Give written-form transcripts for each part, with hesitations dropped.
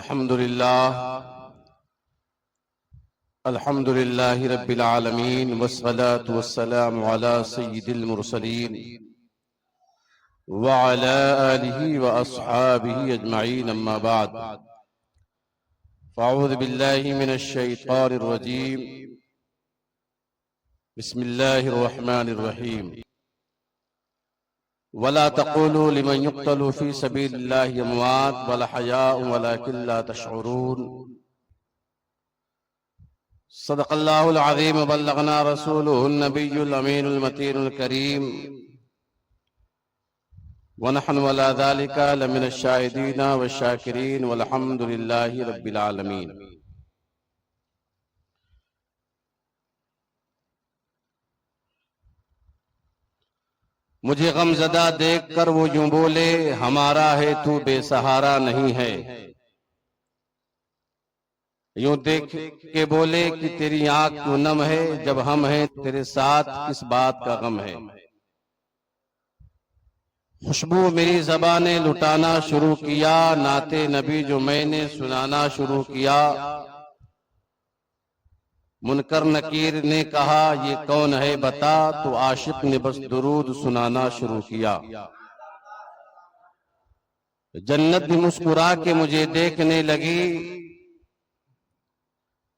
الحمد لله رب العالمين والصلاة والسلام على سيد المرسلين وعلى آله وأصحابه أجمعين أما بعد فأعوذ بالله من الشيطان الرجيم بسم الله الرحمن الرحيم ولا تقولوا لمن يقتل في سبيل الله أموات بل أحياء ولكن لا تشعرون صدق الله العظيم وبلغنا رسوله النبي الأمين المتين الكريم ونحن ولا ذلك لمن الشاهدين والشاكرين والحمد لله رب العالمين۔ مجھے غم زدہ دیکھ کر وہ یوں بولے ہمارا ہے تو بے سہارا نہیں ہے، یوں دیکھ کے بولے کہ تیری آنکھ کیوں نم ہے، جب ہم ہیں تیرے ساتھ کس بات کا غم ہے۔ خوشبو میری زبان نے لٹانا شروع کیا، نعت نبی جو میں نے سنانا شروع کیا۔ منکر نکیر نے کہا یہ کون ہے بتا، تو عاشق نے بس درود سنانا شروع کیا۔ جنت بھی مسکرا کے مجھے دیکھنے لگی،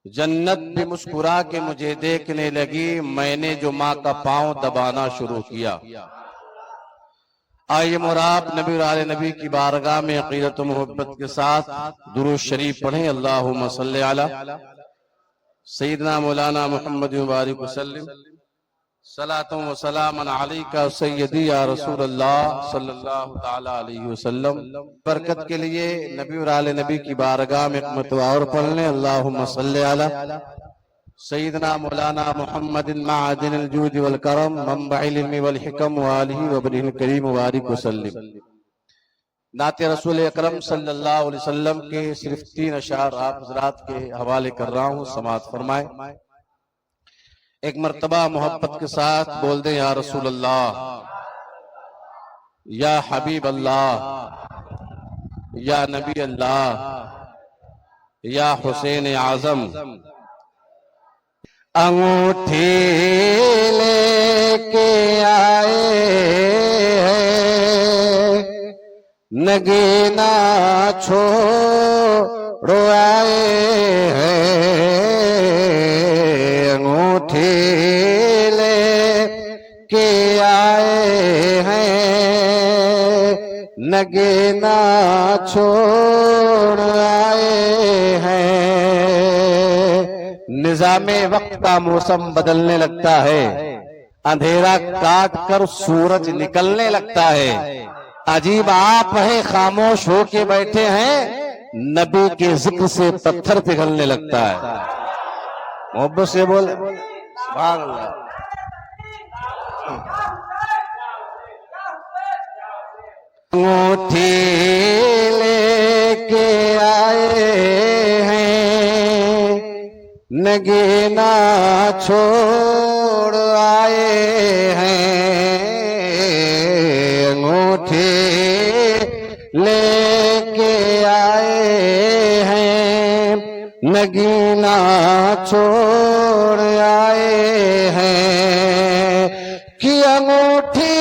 جنت بھی مسکرا کے مجھے دیکھنے لگی، میں نے جو ماں کا پاؤں دبانا شروع کیا۔ آئیے مراب نبی اور آل نبی کی بارگاہ میں عقیدت و محبت کے ساتھ درود شریف پڑھیں۔ اللہم صلی علی سیدنا مولانا محمد مبارک وسلم، صلاۃ و سلام علیکہ سیدی یا رسول اللہ صلی اللہ تعالی علیہ وسلم۔ برکت کے لیے نبی اور آل نبی کی بارگاہ میں ایک مرتبہ اور پڑھ لیں۔ اللہم صلی علی سیدنا مولانا محمد معدن الجود والکرم منبع العلم والحکم وآلہ وبنہ الکریم مبارک وسلم۔ نعت رسول اکرم صلی اللہ علیہ وسلم کے صرف 3 اشعار آپ حضرات کے حوالے کر رہا ہوں، سماعت فرمائیں۔ ایک مرتبہ محبت کے ساتھ بول دیں یا رسول اللہ، یا حبیب اللہ، یا نبی اللہ، یا حسین اعظم۔ انگوٹھی لے کے آئے ہیں، نگینا چھوڑو آئے ہیں، انگوٹھی لے کے آئے ہیں، نگینا چھوڑ آئے ہیں۔ نظام وقت کا موسم بدلنے لگتا ہے، اندھیرا کاٹ کر سورج نکلنے لگتا ہے، عجیب آپ ہیں خاموش ہو کے بیٹھے ہیں، نبی کے ذکر سے پتھر پگھلنے لگتا ہے۔ محبت سے بولے سبحان اللہ۔ انگوٹھی لے کے آئے ہیں، نگینا چھوڑ آئے ہیں، انگوٹھی لے کے آئے ہیں، نگینا چھوڑ آئے ہیں، کہ انگوٹھی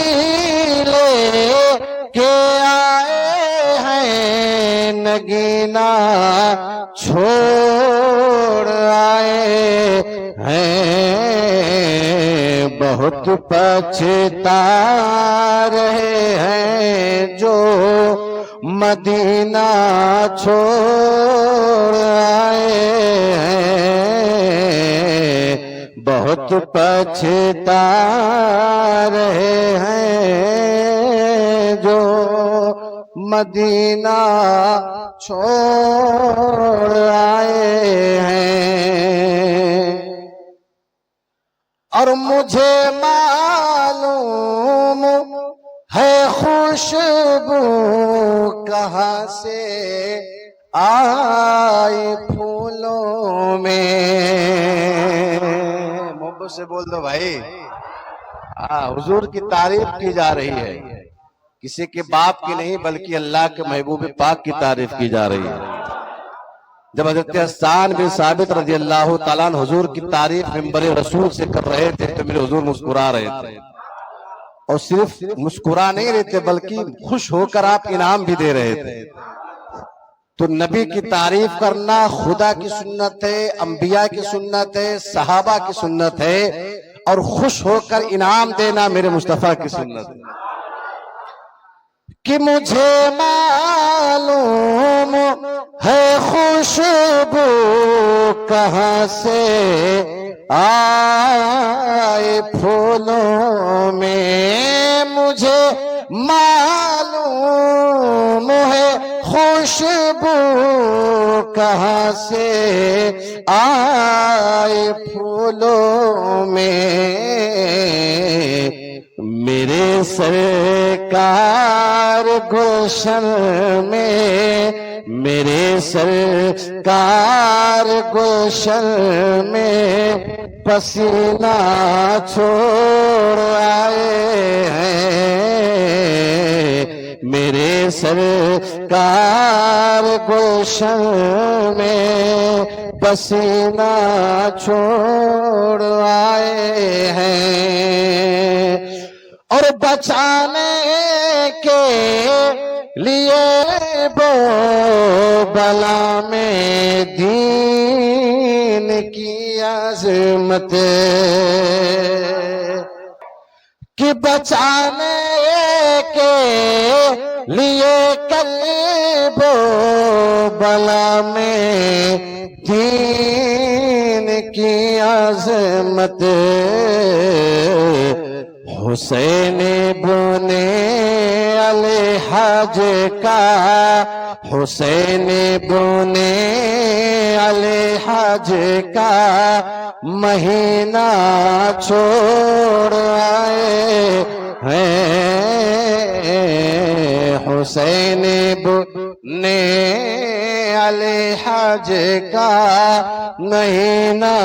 لے کے آئے ہیں، نگینا چھوڑ آئے ہیں، بہت پچھتا رہے ہیں جو مدینہ چھوڑ آئے ہیں، بہت پچھتا رہے ہیں جو مدینہ چھوڑ آئے ہیں۔ اور مجھے معلوم ہے خوشبو کہاں سے آئی پھولوں میں۔ محبت سے بول دو بھائی۔ حضور کی تعریف کی جا رہی ہے، کسی کے باپ کی نہیں بلکہ اللہ کے محبوب پاک کی تعریف کی جا رہی ہے۔ جب حضرت حسان بن ثابت رضی اللہ تعالیٰ عنہ حضور کی تعریف منبر رسول سے کر رہے تھے تو میرے حضور مسکرا رہے تھے، اور صرف مسکرا نہیں رہے تھے بلکہ خوش ہو کر آپ انعام بھی دے رہے تھے۔ تو نبی کی تعریف کرنا خدا کی سنت ہے، انبیاء کی سنت ہے، صحابہ کی سنت ہے، اور خوش ہو کر انعام دینا میرے مصطفیٰ کی سنت ہے۔ کہ مجھے معلوم ہے خوشبو کہاں سے آئے پھولوں میں، مجھے معلوم ہے خوشبو کہاں سے آئے پھولوں میں، میرے سرکار گلشن میں، میرے سرکار گلشن میں پسینہ چھوڑ آئے ہیں، میرے سرکار گلشن میں پسینہ چھوڑ آئے ہیں، اور بچانے کے لیے وہ بلا میں دین کی عظمت، کہ بچانے کے لیے قلب و بلا میں دین کی عظمت، حسین بن علی حج کا، حسین بن علی حج کا مہینہ چھوڑ آئے ہیں، حسین بن علی حج کا مہینہ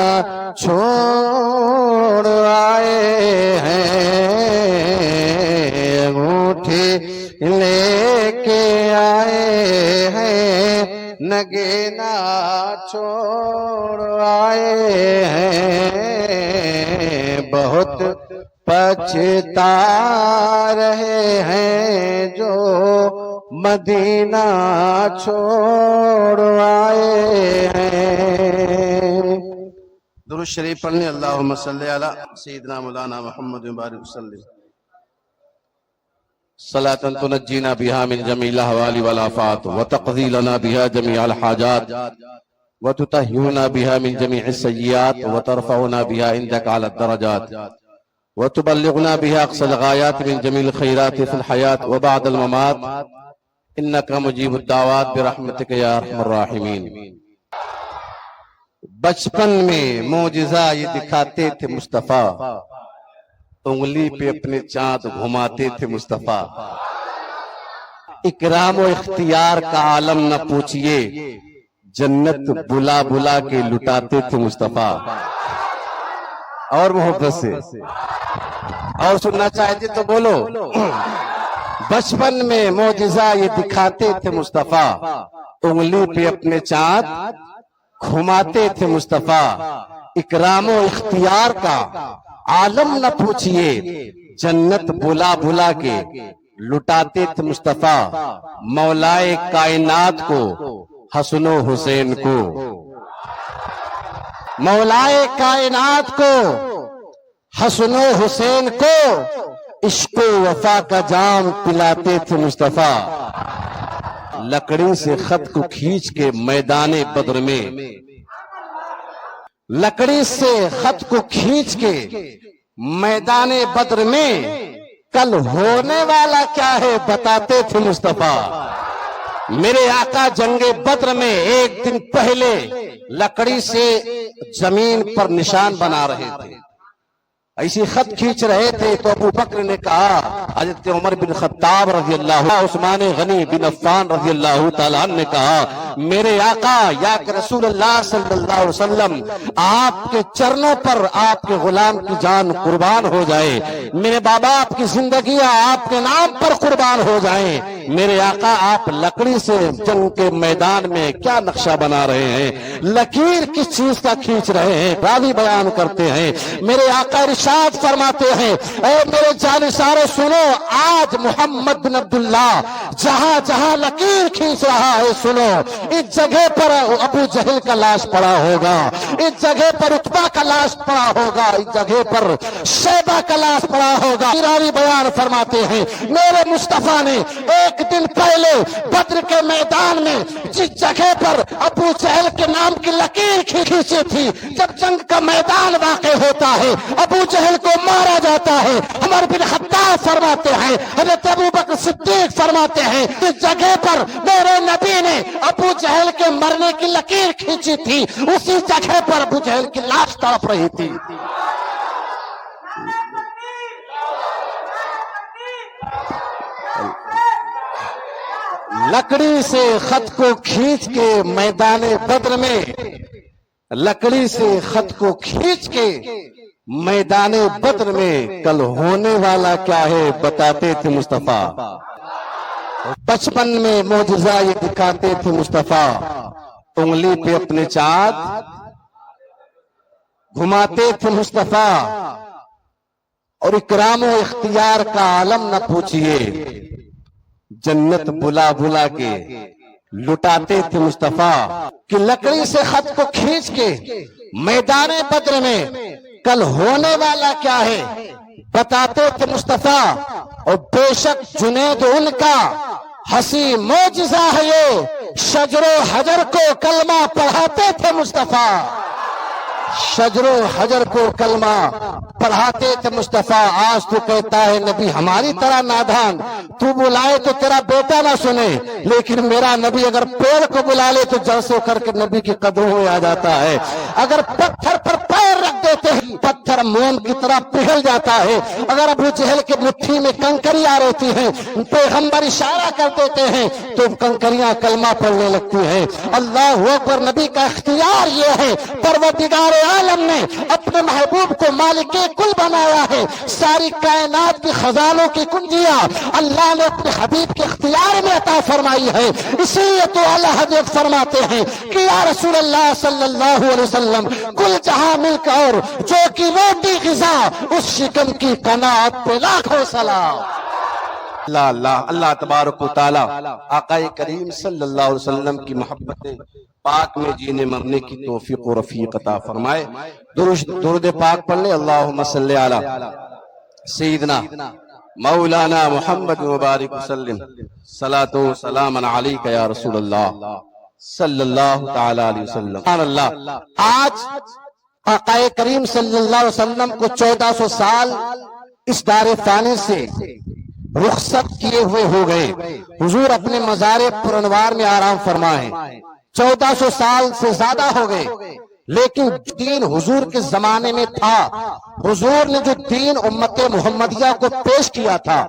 چھوڑ آئے ہیں، انگوٹھی لے کے آئے ہیں، نگینا چھوڑ آئے ہیں، بہت پچھتا رہے ہیں جو مدینہ چھوڑ آئے ہیں۔ درود شریف پڑھنے اللہم صلی علی سیدنا مولانا محمد مبارک وسلم، صلاة تنجینا بها من جمیع الاحوال والآفات وتقضی لنا بها جمیع الحاجات وتطہرنا بها من جمیع السیئات وترفعنا بها عندك على الدرجات وتبلغنا بها اقصى الغایات من جمیع الخیرات فی الحیات وبعد الممات انك مجیب الدعوات برحمتك یا ارحم الراحمین۔ بچپن میں معجزہ یہ دکھاتے تھے مصطفیٰ، انگلی پہ اپنے چاند گھماتے تھے مصطفیٰ، اکرام و اختیار کا عالم نہ پوچھئے، جنت بلا بلا کے لٹاتے تھے مصطفیٰ۔ اور محبت سے اور سننا چاہتے تو بولو۔ بچپن میں معجزہ یہ دکھاتے تھے مصطفیٰ، انگلی پہ اپنے چاند گھماتے تھے مصطفیٰ، اکرام و اختیار کا عالم نہ پوچھئے، جنت بلا بلا کے لٹاتے تھے مصطفیٰ، مولائے کائنات کو، حسن و حسین کو، مولائے کائنات کو، حسن و حسین کو عشق و وفا کا جام پلاتے تھے مصطفیٰ، لکڑی سے خط کو کھینچ کے میدان بدر میں، لکڑی سے خط کو کھینچ کے میدان بدر میں کل ہونے والا کیا ہے بتاتے تھے مصطفیٰ۔ میرے آقا جنگ بدر میں ایک دن پہلے لکڑی سے زمین پر نشان بنا رہے تھے، ایسی خط کھینچ رہے تھے تو ابو بکر نے کہا، حضرت عمر بن خطاب رضی اللہ عنہ، عثمان غنی بن عفان رضی اللہ تعالیٰ عنہ نے کہا، میرے آقا یا کہ رسول اللہ صلی اللہ علیہ وسلم، آپ کے چرنوں پر آپ کے غلام کی جان قربان ہو جائے، میرے بابا آپ کی زندگیاں آپ کے نام پر قربان ہو جائیں۔ میرے آقا آپ لکڑی سے جنگ کے میدان میں کیا نقشہ بنا رہے ہیں، لکیر کس چیز کا کھینچ رہے ہیں؟ راوی بیان کرتے ہیں، میرے آقا ارشاد فرماتے ہیں، اے میرے جانشارو سنو، آج محمد بن عبداللہ جہاں جہاں لکیر کھینچ رہا ہے، سنو، اس جگہ پر ابو جہل کا لاش پڑا ہوگا، اس جگہ پر عتبہ کا لاش پڑا ہوگا، اس جگہ پر شیبہ کا لاش پڑا ہوگا۔ راوی بیان فرماتے ہیں، میرے مصطفیٰ نے ایک دن پہلے بدر کے میدان میں جس جگہ پر ابو جہل کے نام کی لکیر کھینچی تھی، جب جنگ کا میدان واقع ہوتا ہے، ابو جہل کو مارا جاتا ہے، عمر بن خطاب فرماتے ہیں، حضرت ابو بکر صدیق فرماتے ہیں، جس جگہ پر میرے نبی نے ابو جہل کے مرنے کی لکیر کھینچی تھی، اسی جگہ پر ابو جہل کی لاش تڑپ رہی تھی۔ لکڑی سے خط کو کھینچ کے میدان بدر میں، لکڑی سے خط کو کھینچ کے میدان بدر میں کل ہونے والا کیا ہے بتاتے تھے مصطفیٰ۔ بچپن میں معجزہ یہ دکھاتے تھے مصطفیٰ، انگلی پہ اپنے چاند گھماتے تھے مصطفیٰ، اور اکرام و اختیار کا عالم نہ پوچھئے، جنت بلا بلا کے لٹاتے تھے مصطفیٰ، کہ لکڑی سے خط کو کھینچ کے میدان بدر میں کل ہونے والا کیا ہے بتاتے تھے مصطفیٰ۔ اور بے شک جنید ان کا ہنسی معجزہ ہے، یہ شجر و حجر کو کلمہ پڑھاتے تھے مصطفیٰ، شجر و حجر کو کلمہ پڑھاتے تھے مصطفیٰ۔ آج تو کہتا ہے نبی ہماری طرح نادان، تو بلائے تو تیرا بیٹا نہ سنے، لیکن میرا نبی اگر پیڑ کو بلا لے تو جڑ سے کر کے نبی کی قدموں میں آ جاتا ہے، اگر پتھر پر پیر رکھ دیتے ہیں پتھر موم کی طرح پگھل جاتا ہے، اگر ابو جہل کے مٹھی میں کنکریاں رہتی ہیں، پیغمبر اشارہ کر دیتے ہیں تو کنکریاں کلمہ پڑھنے لگتی ہیں۔ اللہ اکبر، نبی کا اختیار یہ ہے، پروردگار عالم نے اپنے محبوب کو مالک کل بنایا ہے، ساری کائنات کی خزانوں کی کنجیاں اللہ نے اپنے حبیب کے اختیار میں عطا فرمائی ہے۔ اسی لیے تو اللہ حضرت فرماتے ہیں کہ یا رسول اللہ صلی اللہ علیہ وسلم، کل جہاں مل کر اور جو کی روٹی غذا، اس شکم کی قناعت پہ لاکھوں سلام۔ اللہ اللہ اللہ تبارک و تعالی آقا کریم صلی اللہ علیہ وسلم کی محبت پاک میں جینے مرنے کی توفیق و رفیق عطا فرمائے۔ درود پاک پڑھ لیں، اللہم صلی علی سیدنا مولانا محمد مبارک وسلم، صلاۃ و سلام علیک یا رسول اللہ صلی اللہ تعالی علیہ وسلم۔ سبحان اللہ، آج آقا کریم صلی اللہ علیہ وسلم کو 1400 سال اس دار فانی سے رخصت کیے ہوئے ہو گئے، حضور اپنے مزار پرانوار میں آرام فرمائے، 1400 سال سے زیادہ ہو گئے، لیکن دین حضور کے زمانے میں تھا، حضور نے جو دین امت محمدیہ کو پیش کیا تھا،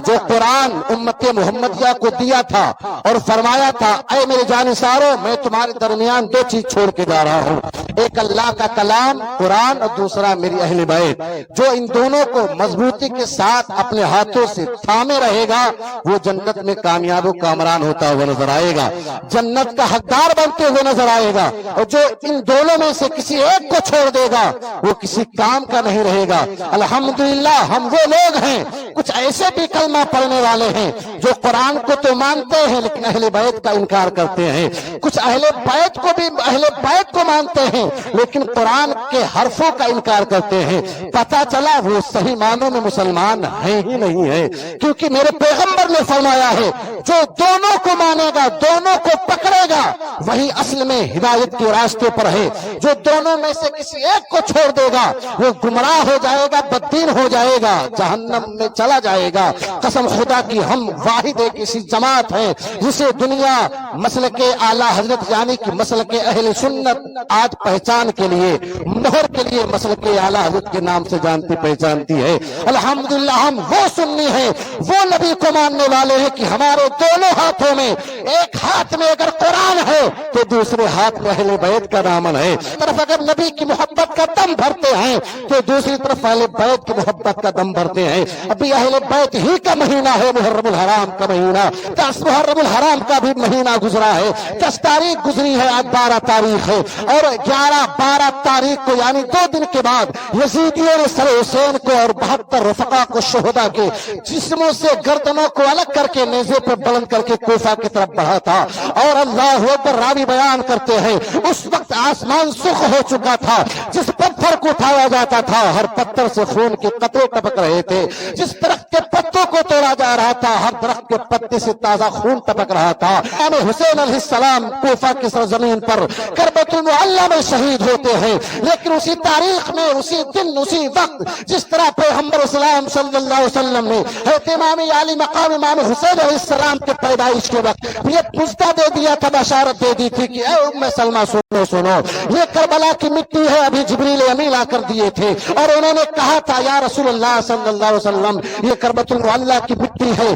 جو قرآن امت محمدیہ کو دیا تھا اور فرمایا تھا، اے میرے جانشارو میں تمہارے درمیان دو چیز چھوڑ کے جا رہا ہوں، ایک اللہ کا کلام قرآن اور دوسرا میری اہل بیت، جو ان دونوں کو مضبوطی کے ساتھ اپنے ہاتھوں سے تھامے رہے گا وہ جنت میں کامیاب و کامران ہوتا ہوا نظر آئے گا، جنت کا حقدار بنتے ہوئے نظر آئے گا، اور جو ان دونوں میں سے کسی ایک کو چھوڑ دے گا وہ کسی کام کا نہیں رہے گا۔ الحمدللہ ہم وہ لوگ ہیں، کچھ ایسے بھی کلمہ پڑھنے والے ہیں جو قرآن کو تو مانتے ہیں لیکن اہل بیت کا انکار کرتے ہیں، کچھ اہل بیت کو بھی اہل بیت کو مانتے ہیں لیکن قرآن کے حرفوں کا انکار کرتے ہیں۔ پتہ چلا وہ صحیح معنوں میں مسلمان ہیں ہی نہیں ہے، کیونکہ میرے پیغمبر نے فرمایا ہے جو دونوں کو مانے گا، دونوں کو پکڑے گا، وہی اصل میں ہدایت کے راستے پر ہے۔ جو دونوں میں سے کسی ایک کو چھوڑ دے گا وہ گمراہ ہو جائے گا، بددین ہو جائے گا، جہنم میں چلا جائے گا۔ قسم خدا کی ہم واحد ایک ایسی جماعت ہے جسے دنیا مسلک اعلیٰ حضرت یعنی کہ مسلک اہل سنت آج پہچان کے لیے، مہر کے لیے مسلک اعلیٰ حضرت کے نام سے جانتی پہچانتی ہے۔ الحمدللہ ہم وہ سنی ہیں، وہ نبی کو ماننے والے ہیں کہ ہمارے دونوں ہاتھوں میں، ایک ہاتھ میں اگر قرآن ہے تو دوسرے ہاتھ میں اہل بیت کا دامن ہے۔ طرف اگر نبی کی محبت کا دم بھرتے ہیں تو دوسری طرف اہل بیت کی محبت کا دم بھرتے ہیں۔ ابھی اہل بیت ہی کا مہینہ ہے، محرم الحرام کا مہینہ، 10 محرم الحرام کا بھی مہینہ گزرا ہے، 10 تاریخ گزری ہے، آج 12 تاریخ ہے، اور 11-12 تاریخ کو یعنی 2 دن کے بعد یزیدیوں نے سر حسین کو اور 72 رفقا کو شہدا کے جسموں سے گردنوں کو الگ کر کے نیزے پر بلند کر کے کوفہ کی طرف بڑھا تھا۔ اور اللہ اکبر، راوی بیان کرتے ہیں اس وقت آسمان سرخ ہو چکا تھا، جس پتھر کو اٹھایا جاتا تھا ہر پتھر سے خون کے قطرے ٹپک رہے تھے، جس درخت کے پتوں کو توڑا جا رہا تھا ہر درخت کے پتے سے تازہ خون ٹپک رہا تھا۔ امام حسین علیہ السلام کوفہ کی سرزمین پر کربۃ المعلی میں شہید ہوتے ہیں، لیکن اسی تاریخ میں، اسی دن، اسی وقت جس طرح پیغمبر اسلام صلی اللہ علیہ وسلم نے حضرت امام علی مقام امام حسین علیہ السلام کے پیدائش کے وقت یہ پوچھتا دے دیا تھا، بشارت دے دی تھی کہ اے ام سلمہ سنو، یہ کربلا کی مٹی ہے، ابھی جبریل امین آ کر دیے تھے اور انہوں نے کہا تھا یا رسول اللہ صلی اللہ علیہ وسلم یہ کربۃ المعلی کی مٹی ہے،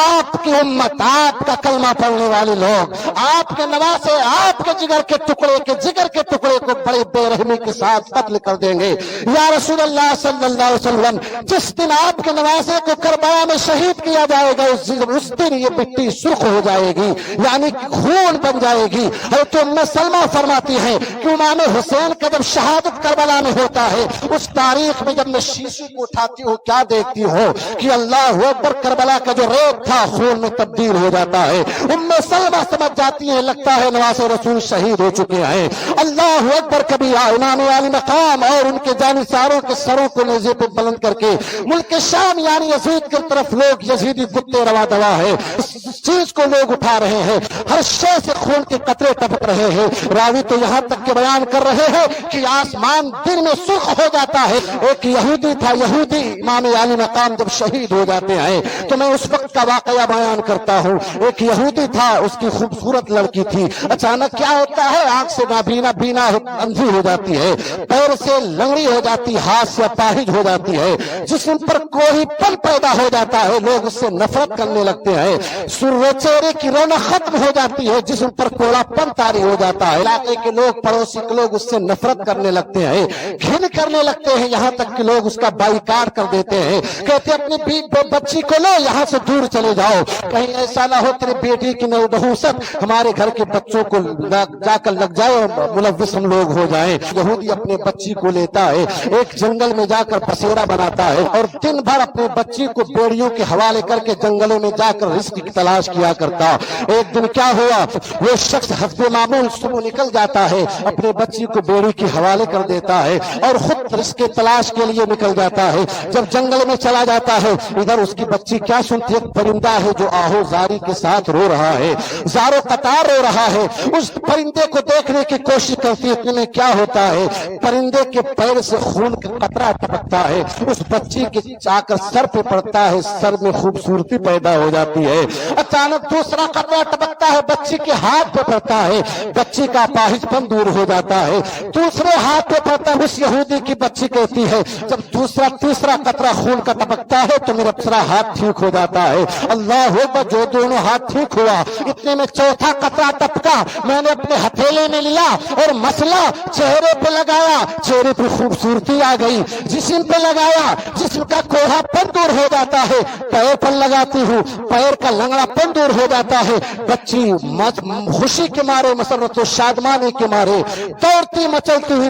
آپ کی امت، آپ کا کلمہ پڑھنے والے لوگ، آپ کے نواسے، آپ کے جگر کے ٹکڑے کو بڑے بے رحمی کے ساتھ قتل کر دیں گے۔ یا رسول اللہ صلی اللہ علیہ وسلم جس دن آپ کے نواسے کو کربلا میں شہید کیا جائے گا اس دن یہ مٹی سرخ ہو جائے گی، یعنی خون بن جائے گی۔ حضرت ام سلمہ فرماتی ہے کہ امام حسین کا جب شہادت کربلا میں ہوتا ہے اس تاریخ میں جب میں شیشے کو اٹھاتی ہوں کیا دیکھتی ہوں کہ اللہ اکبر، کربلا کا جو ریت تھا خون میں تبدیل ہو جاتا ہے۔ ام سلمہ سمجھ جاتی ہیں لگتا ہے نواز رسول شہید ہو چکے ہیں۔ اللہ اکبر، کبھی امام علی مقام اور ان کے جانثاروں کے سروں کو نیزے پہ بلند کر کے ملک شام یعنی یزید کی طرف لوگ، یزیدی کتے روا دوا ہے، اس چیز کو لوگ اٹھا رہے ہیں، ہر شے سے خون کے قطرے ٹپک رہے ہیں۔ راوی تو یہاں تک کہ بیان کر رہے ہیں کہ آسمان دن میں سرخ ہو جاتا ہے۔ ایک یہودی تھا، یہودی امام علی مقام جب شہید ہو جاتے ہیں تو میں اس وقت کا واقعہ بیان کرتا ہوں۔ ایک یہودی تھا، اس کی خوبصورت لڑکی تھی، اچانک کیا ہوتا ہے آنکھ سے نابینا، بینا اندھی ہو جاتی ہے، پیر سے لنگڑی ہو جاتی، ہاتھ سے اپاہج ہو جاتی ہے، جسم پر کوئی پن پیدا ہو جاتا ہے، لوگ اس سے نفرت کرنے لگتے ہیں، سر چہرے کی رونق ختم ہو جاتی ہے، جسم پر کوڑا پن طاری ہو جاتا ہے، علاقے کے لوگ، پڑوسی کے لوگ اس سے نفرت کرنے لگتے ہیں، گھن کرنے لگتے ہیں، یہاں تک کہ لوگ اس کا بائیکاٹ کر دیتے ہیں، کہتے ہیں اپنی بچی کو لو یہاں سے دور چلے جاؤ، کہیں ایسا نہ ہو تیری بیٹی کی نحوست ہمارے گھر کے بچوں کو جا کر لگ جائے اور ملوث ہم لوگ ہو جائیں۔ یہودی اپنے بچی کو لیتا ہے، ایک جنگل میں جا کر بسیرا بناتا ہے اور دن بھر اپنے بچی کو بیڑیوں کے حوالے کر کے جنگلوں میں جا کر رزق کی تلاش کیا کرتا۔ ایک دن کیا ہوا، وہ شخص حسب معمول صبح نکل جاتا ہے، اپنے بچی کو بیڑی کے حوالے کر دیتا ہے اور خود رزق کی تلاش کے لیے نکل جاتا ہے۔ جب جنگل میں چلا جاتا ہے ادھر اس کی بچی کیا سنتی ہے، ایک پرندہ ہے جو آہو زاری کے ساتھ رو رہا ہے، زارو قطار رو رہا ہے، اس پرندے کو دیکھنے کی کوشش کرتی ہے، اتنے میں کیا ہوتا ہے پرندے کے پیر سے خون کا قطرہ ٹپکتا ہے، اس بچی کے جا کر سر پہ پڑتا ہے، سر میں خوبصورتی پیدا ہو جاتی ہے۔ اچانک دوسرا قطرہ ٹپکتا ہے، بچی کے ہاتھ پہ پڑتا ہے، بچی کا اپاہج پن دور ہو جاتا ہے، دوسرے ہاتھ پہ پڑتا ہے، اس یہودی کی بچی کہتی ہے جب تیسرا قطرہ خون کا ٹپکتا ہے تو میرا دوسرا ہاتھ ٹھیک ہو جاتا ہے۔ اللہ اکبر، جو دونوں ہاتھ ٹھیک ہوا اتنے میں چوتھا قطرہ ٹپکا، میں نے اپنے ہتھیلے میں لیا اور مسئلہ چہرے پہ لگایا، چہرے پہ خوبصورتی آ گئی، جسم پہ لگایا، جسم کا کوڑھا پن دور ہو جاتا ہے، پیر پر لگاتی ہوں، پیر کا لنگڑا پن دور ہو جاتا ہے، بچی خوشی کے مارے، مسرت و شادمانی کے مارے دوڑتی مچلتی ہوئی